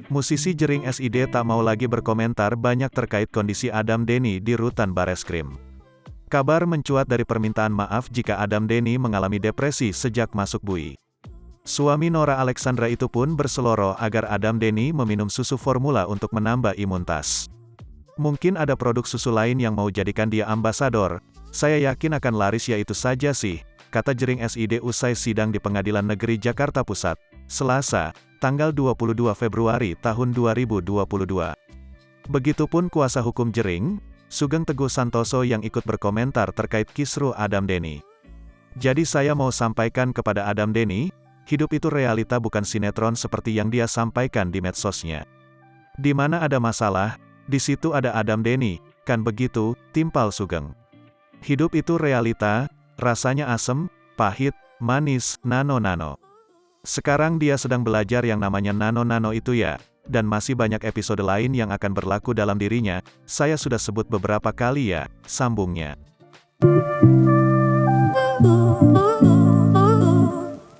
Musisi Jering SID tak mau lagi berkomentar banyak terkait kondisi Adam Denny di rutan Bareskrim. Kabar mencuat dari permintaan maaf jika Adam Denny mengalami depresi sejak masuk BUI. Suami Nora Alexandra itu pun berseloroh agar Adam Denny meminum susu formula untuk menambah imunitas. Mungkin ada produk susu lain yang mau jadikan dia ambasador, saya yakin akan laris ya itu saja sih, kata Jering SID usai sidang di Pengadilan Negeri Jakarta Pusat, Selasa, tanggal 22 Februari tahun 2022. Begitupun kuasa hukum Jering, Sugeng Teguh Santoso yang ikut berkomentar terkait kisruh Adam Denny. Jadi saya mau sampaikan kepada Adam Denny, hidup itu realita bukan sinetron seperti yang dia sampaikan di medsosnya. Di mana ada masalah, di situ ada Adam Denny, kan begitu, timpal Sugeng. Hidup itu realita, rasanya asem, pahit, manis, nano-nano. Sekarang dia sedang belajar yang namanya nano-nano itu ya, dan masih banyak episode lain yang akan berlaku dalam dirinya, saya sudah sebut beberapa kali ya, sambungnya.